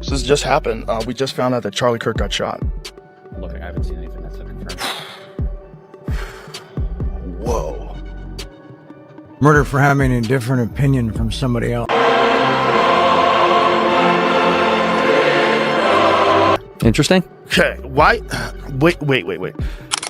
So this just happened. We just found out that Charlie Kirk got shot. Look, I haven't seen anything that's been confirmed. Whoa. Murder for having a different opinion from somebody else. Interesting. Okay, why? Wait.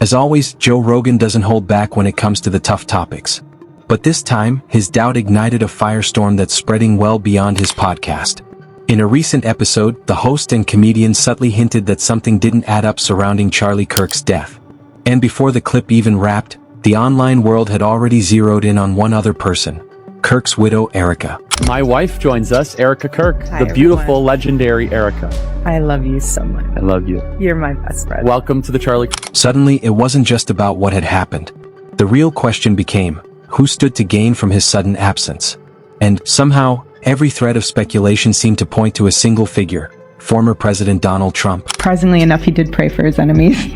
As always, Joe Rogan doesn't hold back when it comes to the tough topics. But this time, his doubt ignited a firestorm that's spreading well beyond his podcast. In a recent episode, the host and comedian subtly hinted that something didn't add up surrounding Charlie Kirk's death. And before the clip even wrapped, the online world had already zeroed in on one other person, Kirk's widow, Erica. My wife joins us, Erica Kirk, Hi, the beautiful, everyone. legendary Erica. I love you so much. I love you. You're my best friend. Welcome to the Charlie. Suddenly, it wasn't just about what had happened. The real question became, who stood to gain from his sudden absence? And, somehow, every thread of speculation seemed to point to a single figure, former President Donald Trump. Surprisingly enough, he did pray for his enemies,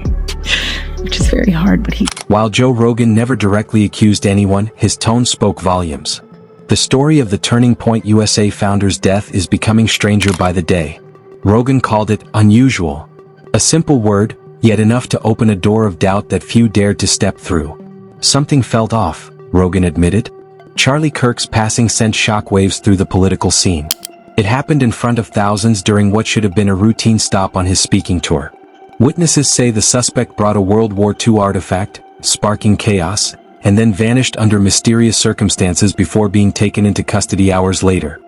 which is very hard, but he... While Joe Rogan never directly accused anyone, his tone spoke volumes. The story of the Turning Point USA founder's death is becoming stranger by the day. Rogan called it unusual. A simple word, yet enough to open a door of doubt that few dared to step through. Something felt off, Rogan admitted. Charlie Kirk's passing sent shockwaves through the political scene. It happened in front of thousands during what should have been a routine stop on his speaking tour. Witnesses say the suspect brought a World War II artifact, sparking chaos, and then vanished under mysterious circumstances before being taken into custody hours later.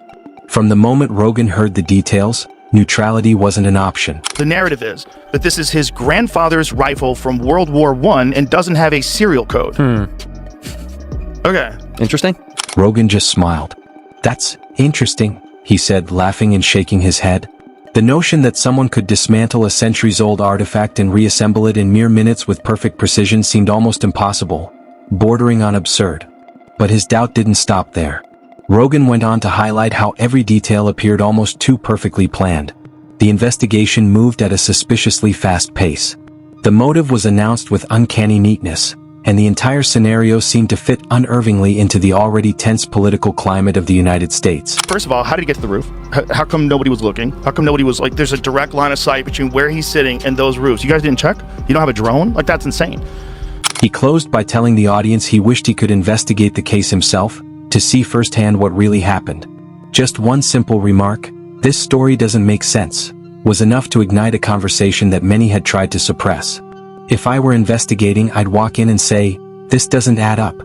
From the moment Rogan heard the details, neutrality wasn't an option. The narrative is that this is his grandfather's rifle from World War I and doesn't have a serial code. Okay. Interesting. Rogan just smiled. That's interesting, he said, laughing and shaking his head. The notion that someone could dismantle a centuries-old artifact and reassemble it in mere minutes with perfect precision seemed almost impossible, bordering on absurd. But his doubt didn't stop there. Rogan went on to highlight how every detail appeared almost too perfectly planned. The investigation moved at a suspiciously fast pace. The motive was announced with uncanny neatness, and the entire scenario seemed to fit unnervingly into the already tense political climate of the United States. First of all, how did he get to the roof? How come nobody was looking? How come nobody was like, there's a direct line of sight between where he's sitting and those roofs? You guys didn't check? You don't have a drone? Like, that's insane. He closed by telling the audience he wished he could investigate the case himself, to see firsthand what really happened. Just one simple remark, "This story doesn't make sense," was enough to ignite a conversation that many had tried to suppress. If I were investigating, I'd walk in and say, "This doesn't add up.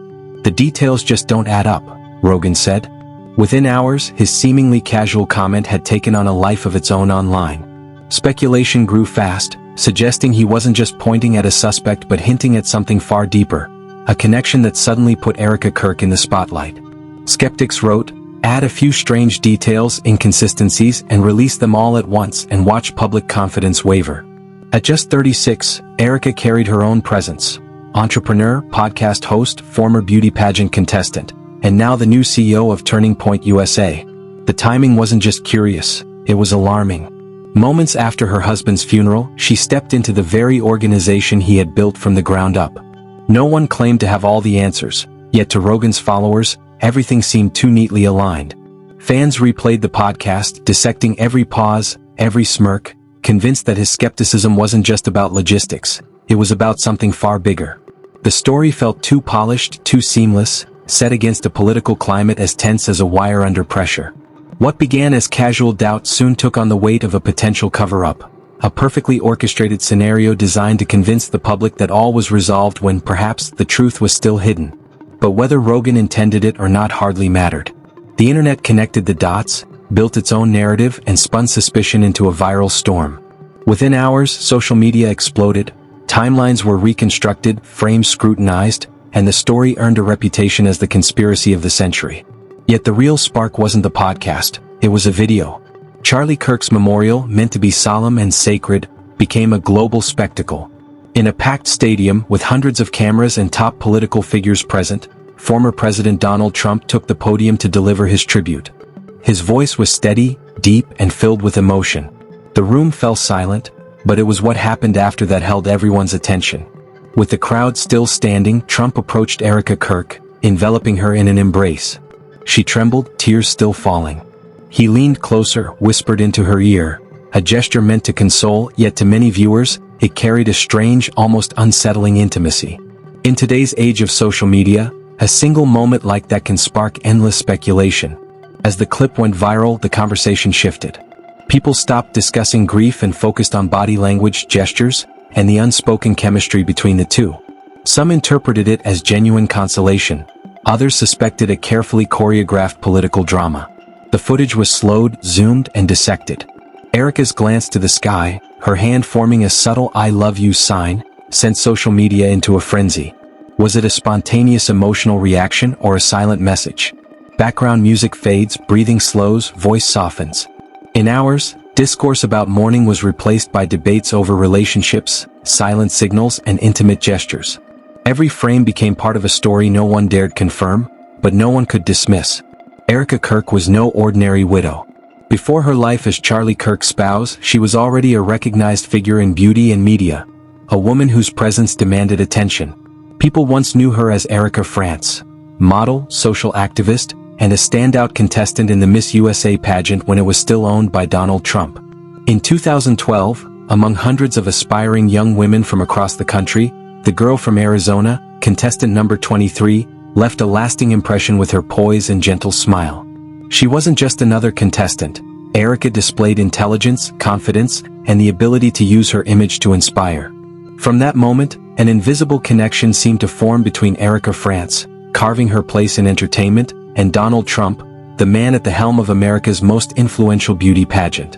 The details just don't add up," Rogan said. Within hours, his seemingly casual comment had taken on a life of its own online. Speculation grew fast, suggesting he wasn't just pointing at a suspect but hinting at something far deeper, a connection that suddenly put Erica Kirk in the spotlight. Skeptics wrote, "Add a few strange details, inconsistencies, and release them all at once and watch public confidence waver." At just 36, Erica carried her own presence. Entrepreneur, podcast host, former beauty pageant contestant, and now the new CEO of Turning Point USA. The timing wasn't just curious, it was alarming. Moments after her husband's funeral, she stepped into the very organization he had built from the ground up. No one claimed to have all the answers, yet to Rogan's followers, everything seemed too neatly aligned. Fans replayed the podcast, dissecting every pause, every smirk, convinced that his skepticism wasn't just about logistics, it was about something far bigger. The story felt too polished, too seamless, set against a political climate as tense as a wire under pressure. What began as casual doubt soon took on the weight of a potential cover-up, a perfectly orchestrated scenario designed to convince the public that all was resolved when perhaps the truth was still hidden. But whether Rogan intended it or not hardly mattered. The internet connected the dots, built its own narrative, and spun suspicion into a viral storm. Within hours, social media exploded, timelines were reconstructed, frames scrutinized, and the story earned a reputation as the conspiracy of the century. Yet the real spark wasn't the podcast, it was a video. Charlie Kirk's memorial, meant to be solemn and sacred, became a global spectacle. In a packed stadium with hundreds of cameras and top political figures present, former President Donald Trump took the podium to deliver his tribute. His voice was steady, deep, and filled with emotion. The room fell silent, but it was what happened after that held everyone's attention. With the crowd still standing, Trump approached Erica Kirk, enveloping her in an embrace. She trembled, tears still falling. He leaned closer, whispered into her ear, a gesture meant to console, yet to many viewers, it carried a strange, almost unsettling intimacy. In today's age of social media, a single moment like that can spark endless speculation. As the clip went viral, the conversation shifted. People stopped discussing grief and focused on body language, gestures, and the unspoken chemistry between the two. Some interpreted it as genuine consolation. Others suspected a carefully choreographed political drama. The footage was slowed, zoomed, and dissected. Erica's glance to the sky, her hand forming a subtle "I love you" sign, sent social media into a frenzy. Was it a spontaneous emotional reaction or a silent message? Background music fades, breathing slows, voice softens. In hours, discourse about mourning was replaced by debates over relationships, silent signals, and intimate gestures. Every frame became part of a story no one dared confirm, but no one could dismiss. Erica Kirk was no ordinary widow. Before her life as Charlie Kirk's spouse, she was already a recognized figure in beauty and media, a woman whose presence demanded attention. People once knew her as Erica France, model, social activist, and a standout contestant in the Miss USA pageant when it was still owned by Donald Trump. In 2012, among hundreds of aspiring young women from across the country, the girl from Arizona, contestant number 23, left a lasting impression with her poise and gentle smile. She wasn't just another contestant. Erica displayed intelligence, confidence, and the ability to use her image to inspire. From that moment, an invisible connection seemed to form between Erica France, carving her place in entertainment, and Donald Trump, the man at the helm of America's most influential beauty pageant.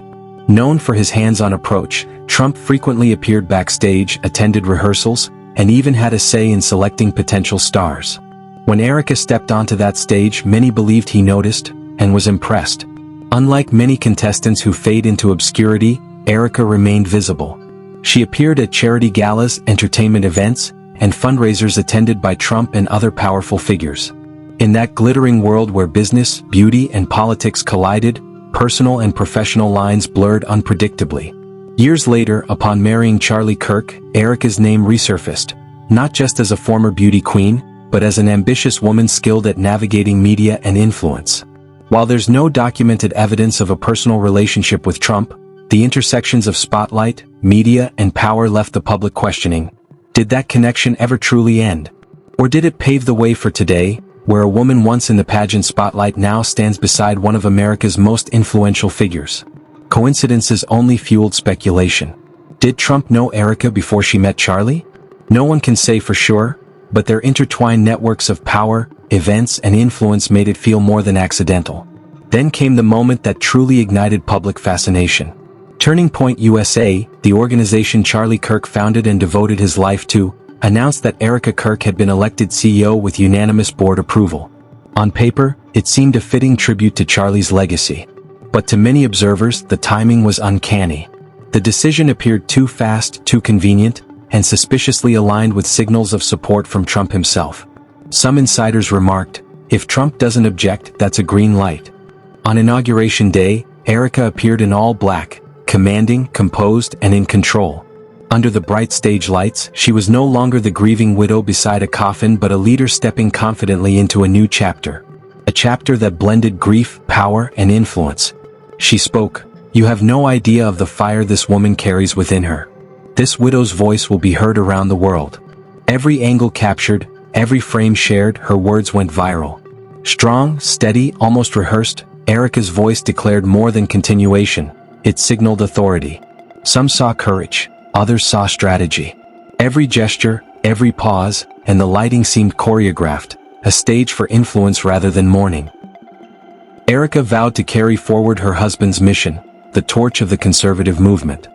Known for his hands-on approach, Trump frequently appeared backstage, attended rehearsals, and even had a say in selecting potential stars. When Erica stepped onto that stage, many believed he noticed and was impressed. Unlike many contestants who fade into obscurity, Erica remained visible. She appeared at charity galas, entertainment events, and fundraisers attended by Trump and other powerful figures. In that glittering world where business, beauty, and politics collided, personal and professional lines blurred unpredictably. Years later, upon marrying Charlie Kirk, Erica's name resurfaced, not just as a former beauty queen, but as an ambitious woman skilled at navigating media and influence. While there's no documented evidence of a personal relationship with Trump, the intersections of spotlight, media, and power left the public questioning, did that connection ever truly end? Or did it pave the way for today, where a woman once in the pageant spotlight now stands beside one of America's most influential figures? Coincidences only fueled speculation. Did Trump know Erica before she met Charlie? No one can say for sure, but their intertwined networks of power, events, and influence made it feel more than accidental. Then came the moment that truly ignited public fascination. Turning Point USA, the organization Charlie Kirk founded and devoted his life to, announced that Erica Kirk had been elected CEO with unanimous board approval. On paper, it seemed a fitting tribute to Charlie's legacy. But to many observers, the timing was uncanny. The decision appeared too fast, too convenient, and suspiciously aligned with signals of support from Trump himself. Some insiders remarked, "If Trump doesn't object, that's a green light." On Inauguration Day, Erica appeared in all black, commanding, composed, and in control. Under the bright stage lights, she was no longer the grieving widow beside a coffin but a leader stepping confidently into a new chapter. A chapter that blended grief, power, and influence. She spoke, "You have no idea of the fire this woman carries within her. This widow's voice will be heard around the world." Every angle captured, every frame shared, her words went viral. Strong, steady, almost rehearsed, Erica's voice declared more than continuation. It signaled authority. Some saw courage, others saw strategy. Every gesture, every pause, and the lighting seemed choreographed, a stage for influence rather than mourning. Erica vowed to carry forward her husband's mission, the torch of the conservative movement.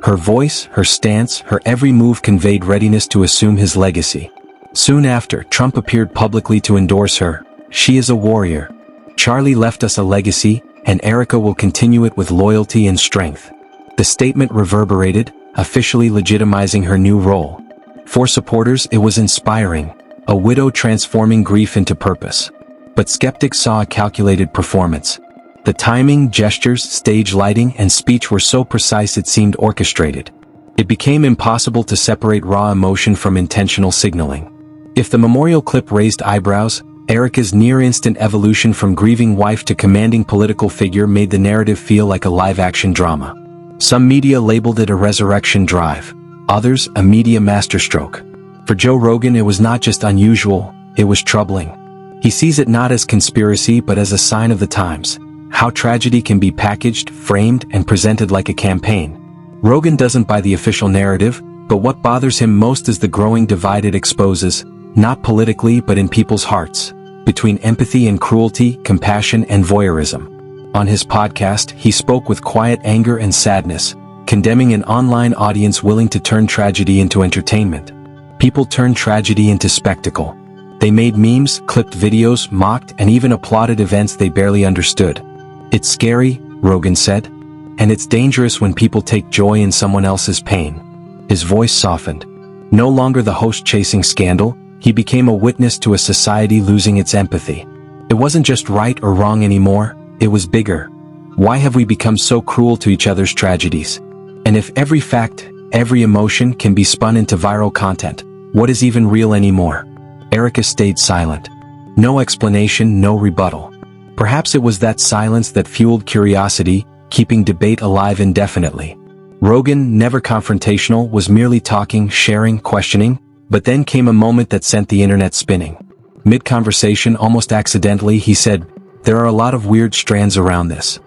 Her voice, her stance, her every move conveyed readiness to assume his legacy. Soon after, Trump appeared publicly to endorse her. "She is a warrior. Charlie left us a legacy, and Erica will continue it with loyalty and strength." The statement reverberated, officially legitimizing her new role. For supporters, it was inspiring, a widow transforming grief into purpose. But skeptics saw a calculated performance. The timing, gestures, stage lighting, and speech were so precise it seemed orchestrated. It became impossible to separate raw emotion from intentional signaling. If the memorial clip raised eyebrows, Erica's near-instant evolution from grieving wife to commanding political figure made the narrative feel like a live-action drama. Some media labeled it a resurrection drive, others a media masterstroke. For Joe Rogan, it was not just unusual, it was troubling. He sees it not as conspiracy but as a sign of the times, how tragedy can be packaged, framed, and presented like a campaign. Rogan doesn't buy the official narrative, but what bothers him most is the growing divide it exposes, not politically but in people's hearts, between empathy and cruelty, compassion and voyeurism. On his podcast, he spoke with quiet anger and sadness, condemning an online audience willing to turn tragedy into entertainment. People turned tragedy into spectacle. They made memes, clipped videos, mocked, and even applauded events they barely understood. It's scary, Rogan said, and it's dangerous when people take joy in someone else's pain. His voice softened. No longer the host chasing scandal, he became a witness to a society losing its empathy. It wasn't just right or wrong anymore, it was bigger. Why have we become so cruel to each other's tragedies? And if every fact, every emotion can be spun into viral content, what is even real anymore? Erica stayed silent. No explanation, no rebuttal. Perhaps it was that silence that fueled curiosity, keeping debate alive indefinitely. Rogan, never confrontational, was merely talking, sharing, questioning, but then came a moment that sent the internet spinning. Mid-conversation, almost accidentally, he said, "There are a lot of weird strands around this."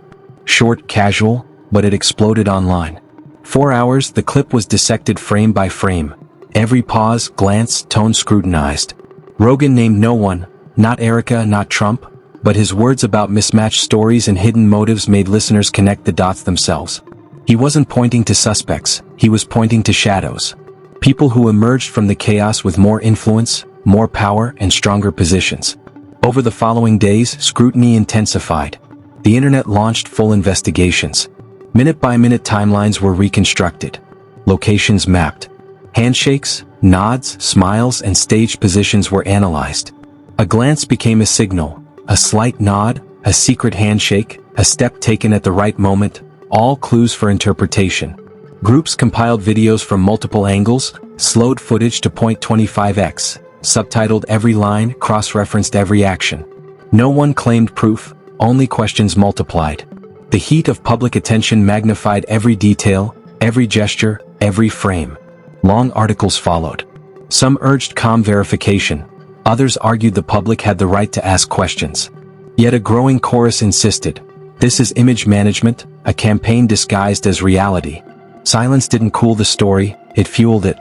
Short, casual, but it exploded online. 4 hours, the clip was dissected frame by frame. Every pause, glance, tone scrutinized. Rogan named no one, not Erica, not Trump, but his words about mismatched stories and hidden motives made listeners connect the dots themselves. He wasn't pointing to suspects, he was pointing to shadows. People who emerged from the chaos with more influence, more power, and stronger positions. Over the following days, scrutiny intensified. The internet launched full investigations. Minute-by-minute timelines were reconstructed. Locations mapped. Handshakes, nods, smiles, and staged positions were analyzed. A glance became a signal, a slight nod, a secret handshake, a step taken at the right moment, all clues for interpretation. Groups compiled videos from multiple angles, slowed footage to 0.25x, subtitled every line, cross-referenced every action. No one claimed proof, only questions multiplied. The heat of public attention magnified every detail, every gesture, every frame. Long articles followed. Some urged calm verification, others argued the public had the right to ask questions. Yet a growing chorus insisted, this is image management, a campaign disguised as reality. Silence didn't cool the story, it fueled it.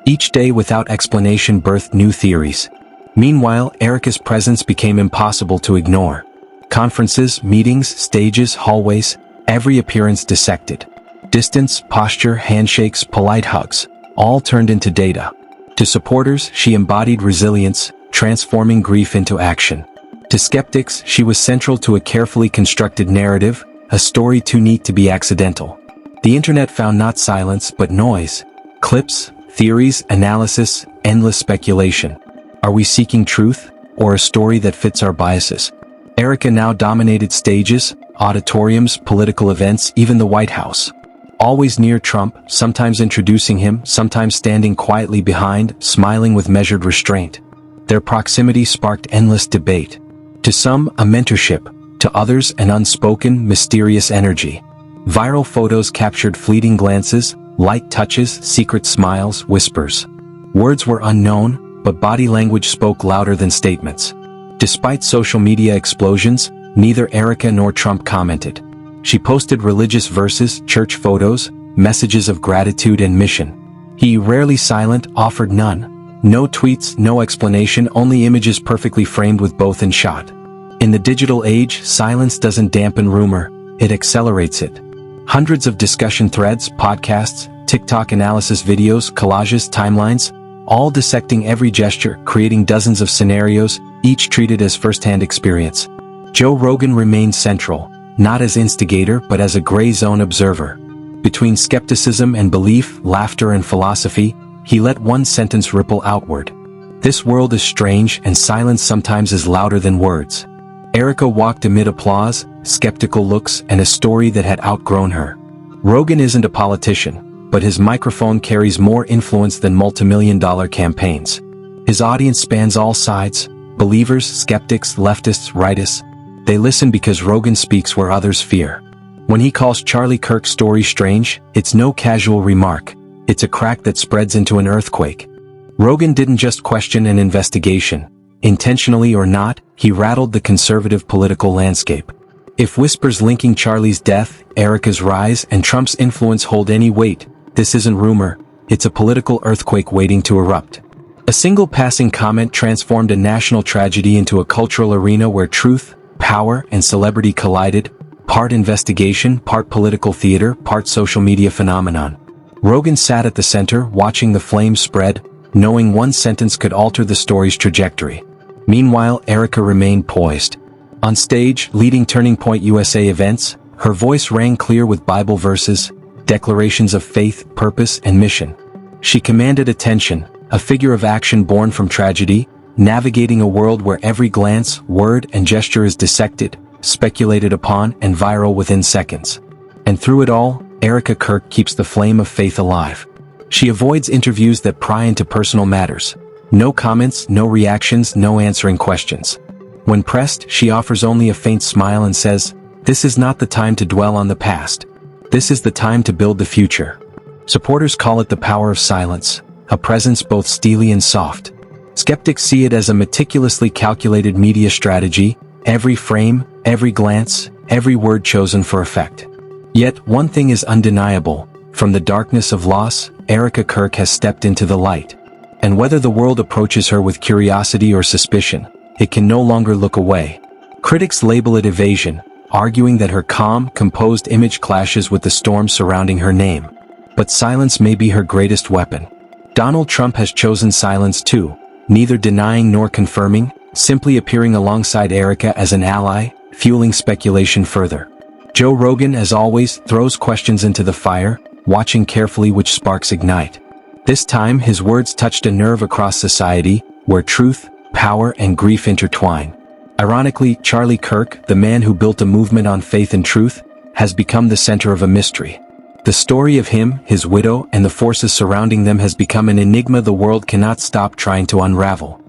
Each day without explanation birthed new theories. Meanwhile, Erica's presence became impossible to ignore. Conferences, meetings, stages, hallways, every appearance dissected. Distance, posture, handshakes, polite hugs, all turned into data. To supporters, she embodied resilience, transforming grief into action. To skeptics, she was central to a carefully constructed narrative, a story too neat to be accidental. The internet found not silence, but noise. Clips, theories, analysis, endless speculation. Are we seeking truth, or a story that fits our biases? Erica now dominated stages, auditoriums, political events, even the White House. Always near Trump, sometimes introducing him, sometimes standing quietly behind, smiling with measured restraint. Their proximity sparked endless debate. To some, a mentorship, to others, an unspoken, mysterious energy. Viral photos captured fleeting glances, light touches, secret smiles, whispers. Words were unknown, but body language spoke louder than statements. Despite social media explosions, neither Erica nor Trump commented. She posted religious verses, church photos, messages of gratitude and mission. He, rarely silent, offered none. No tweets, no explanation, only images perfectly framed with both in shot. In the digital age, silence doesn't dampen rumor, it accelerates it. Hundreds of discussion threads, podcasts, TikTok analysis videos, collages, timelines, all dissecting every gesture, creating dozens of scenarios, each treated as first-hand experience. Joe Rogan remained central, not as instigator but as a gray zone observer. Between skepticism and belief, laughter and philosophy, he let one sentence ripple outward. This world is strange and silence sometimes is louder than words. Erica walked amid applause, skeptical looks, and a story that had outgrown her. Rogan isn't a politician, but his microphone carries more influence than multimillion-dollar campaigns. His audience spans all sides, believers, skeptics, leftists, rightists. They listen because Rogan speaks where others fear. When he calls Charlie Kirk's story strange, it's no casual remark. It's a crack that spreads into an earthquake. Rogan didn't just question an investigation. Intentionally or not, he rattled the conservative political landscape. If whispers linking Charlie's death, Erica's rise, and Trump's influence hold any weight, this isn't rumor, it's a political earthquake waiting to erupt. A single passing comment transformed a national tragedy into a cultural arena where truth, power, and celebrity collided, part investigation, part political theater, part social media phenomenon. Rogan sat at the center, watching the flames spread, knowing one sentence could alter the story's trajectory. Meanwhile, Erica remained poised. On stage, leading Turning Point USA events, her voice rang clear with Bible verses, declarations of faith, purpose, and mission. She commanded attention, a figure of action born from tragedy, navigating a world where every glance, word, and gesture is dissected, speculated upon, and viral within seconds. And through it all, Erica Kirk keeps the flame of faith alive. She avoids interviews that pry into personal matters. No comments, no reactions, no answering questions. When pressed, she offers only a faint smile and says, "This is not the time to dwell on the past. This is the time to build the future." Supporters call it the power of silence, a presence both steely and soft. Skeptics see it as a meticulously calculated media strategy, every frame, every glance, every word chosen for effect. Yet, one thing is undeniable. From the darkness of loss, Erica Kirk has stepped into the light. And whether the world approaches her with curiosity or suspicion, it can no longer look away. Critics label it evasion, arguing that her calm, composed image clashes with the storm surrounding her name. But silence may be her greatest weapon. Donald Trump has chosen silence too, neither denying nor confirming, simply appearing alongside Erica as an ally, fueling speculation further. Joe Rogan, as always, throws questions into the fire, watching carefully which sparks ignite. This time, his words touched a nerve across society, where truth, power, and grief intertwine. Ironically, Charlie Kirk, the man who built a movement on faith and truth, has become the center of a mystery. The story of him, his widow, and the forces surrounding them has become an enigma the world cannot stop trying to unravel.